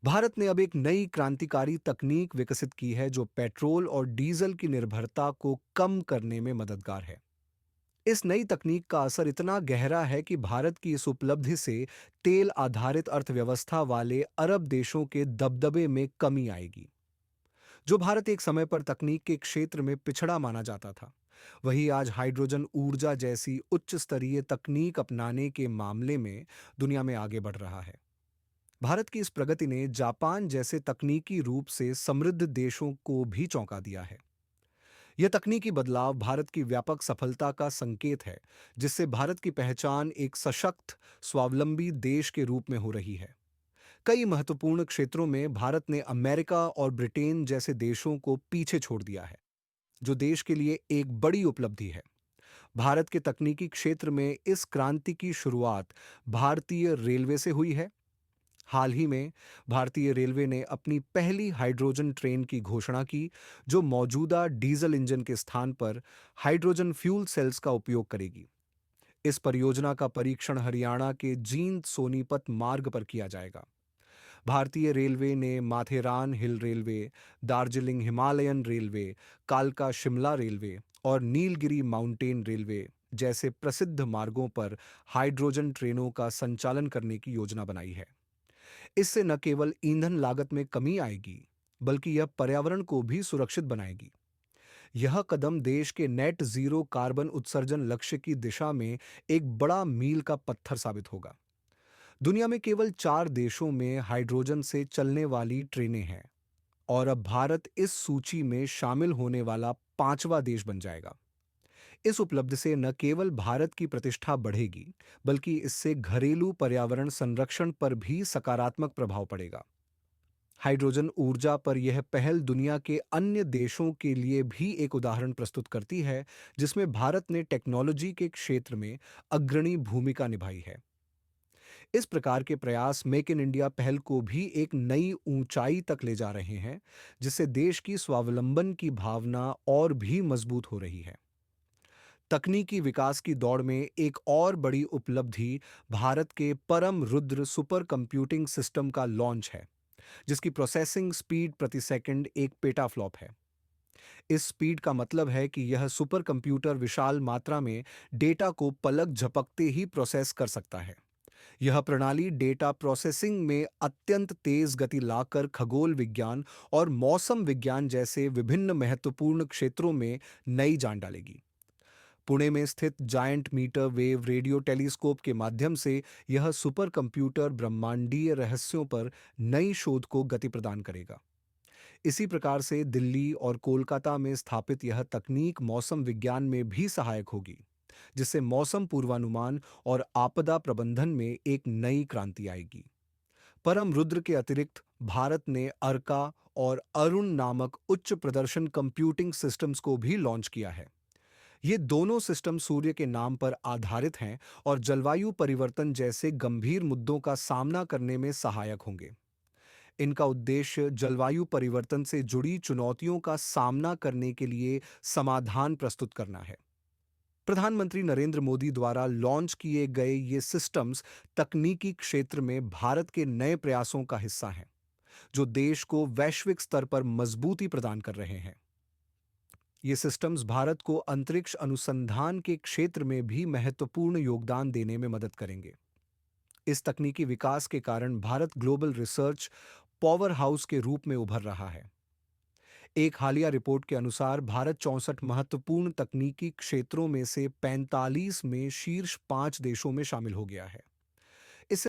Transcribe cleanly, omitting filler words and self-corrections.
भारत ने अब एक नई क्रांतिकारी तकनीक विकसित की है जो पेट्रोल और डीजल की निर्भरता को कम करने में मददगार है। इस नई तकनीक का असर इतना गहरा है कि भारत की इस उपलब्धि से तेल आधारित अर्थव्यवस्था वाले अरब देशों के दबदबे में कमी आएगी। जो भारत एक समय पर तकनीक के क्षेत्र में पिछड़ा माना जाता था, वही आज हाइड्रोजन ऊर्जा जैसी उच्च स्तरीय तकनीक अपनाने के मामले में दुनिया में आगे बढ़ रहा है। भारत की इस प्रगति ने जापान जैसे तकनीकी रूप से समृद्ध देशों को भी चौंका दिया है। यह तकनीकी बदलाव भारत की व्यापक सफलता का संकेत है, जिससे भारत की पहचान एक सशक्त, स्वावलंबी देश के रूप में हो रही है। कई महत्वपूर्ण क्षेत्रों में भारत ने अमेरिका और ब्रिटेन जैसे देशों को पीछे छोड़ दिया है, जो देश के लिए एक बड़ी उपलब्धि है। भारत के तकनीकी क्षेत्र में इस क्रांति की शुरुआत भारतीय रेलवे से हुई है। हाल ही में भारतीय रेलवे ने अपनी पहली हाइड्रोजन ट्रेन की घोषणा की, जो मौजूदा डीजल इंजन के स्थान पर हाइड्रोजन फ्यूल सेल्स का उपयोग करेगी। इस परियोजना का परीक्षण हरियाणा के जींद सोनीपत मार्ग पर किया जाएगा। भारतीय रेलवे ने माथेरान हिल रेलवे, दार्जिलिंग हिमालयन रेलवे, कालका शिमला रेलवे और नीलगिरी माउंटेन रेलवे जैसे प्रसिद्ध मार्गों पर हाइड्रोजन ट्रेनों का संचालन करने की योजना बनाई है। इससे न केवल ईंधन लागत में कमी आएगी, बल्कि यह पर्यावरण को भी सुरक्षित बनाएगी। यह कदम देश के नेट जीरो कार्बन उत्सर्जन लक्ष्य की दिशा में एक बड़ा मील का पत्थर साबित होगा। दुनिया में केवल 4 देशों में हाइड्रोजन से चलने वाली ट्रेनें हैं, और अब भारत इस सूची में शामिल होने वाला 5वां देश बन जाएगा। इस उपलब्धि से न केवल भारत की प्रतिष्ठा बढ़ेगी, बल्कि इससे घरेलू पर्यावरण संरक्षण पर भी सकारात्मक प्रभाव पड़ेगा। हाइड्रोजन ऊर्जा पर यह पहल दुनिया के अन्य देशों के लिए भी एक उदाहरण प्रस्तुत करती है, जिसमें भारत ने टेक्नोलॉजी के क्षेत्र में अग्रणी भूमिका निभाई है। इस प्रकार के प्रयास मेक इन इंडिया पहल को भी एक नई ऊंचाई तक ले जा रहे हैं, जिससे देश की स्वावलंबन की भावना और भी मजबूत हो रही है। तकनीकी विकास की दौड़ में एक और बड़ी उपलब्धि भारत के परम रुद्र सुपर कंप्यूटिंग सिस्टम का लॉन्च है, जिसकी प्रोसेसिंग स्पीड प्रति सेकंड एक पेटाफ्लॉप है। इस स्पीड का मतलब है कि यह सुपर कंप्यूटर विशाल मात्रा में डेटा को पलक झपकते ही प्रोसेस कर सकता है। यह प्रणाली डेटा प्रोसेसिंग में अत्यंत तेज गति लाकर खगोल विज्ञान और मौसम विज्ञान जैसे विभिन्न महत्वपूर्ण क्षेत्रों में नई जान डालेगी। पुणे में स्थित giant metre wave radio telescope के माध्यम से यह सुपर कंप्यूटर ब्रह्मांडीय रहस्यों पर नई शोध को गति प्रदान करेगा। इसी प्रकार से दिल्ली और कोलकाता में स्थापित यह तकनीक मौसम विज्ञान में भी सहायक होगी, जिससे मौसम पूर्वानुमान और आपदा प्रबंधन में एक नई क्रांति आएगी। परम रुद्र के अतिरिक्त भारत ने अर्का और अरुण नामक उच्च प्रदर्शन कंप्यूटिंग सिस्टम्स को भी लॉन्च किया है। ये दोनों सिस्टम सूर्य के नाम पर आधारित हैं और जलवायु परिवर्तन जैसे गंभीर मुद्दों का सामना करने में सहायक होंगे। इनका उद्देश्य जलवायु परिवर्तन से जुड़ी चुनौतियों का सामना करने के लिए समाधान प्रस्तुत करना है। प्रधानमंत्री नरेंद्र मोदी द्वारा लॉन्च किए गए ये सिस्टम्स तकनीकी क्षेत्र में भारत के नए प्रयासों का हिस्सा हैं, जो देश को वैश्विक स्तर पर मजबूती प्रदान कर रहे हैं। ये सिस्टम्स भारत को अंतरिक्ष अनुसंधान के क्षेत्र में भी महत्वपूर्ण योगदान देने में मदद करेंगे। इस तकनीकी विकास के कारण Bharat global research power house के रूप में उभर रहा है। एक हालिया रिपोर्ट के अनुसार भारत 64 महत्वपूर्ण तकनीकी क्षेत्रों में से 45 में शीर्ष 5 देशों में शामिल हो गया है।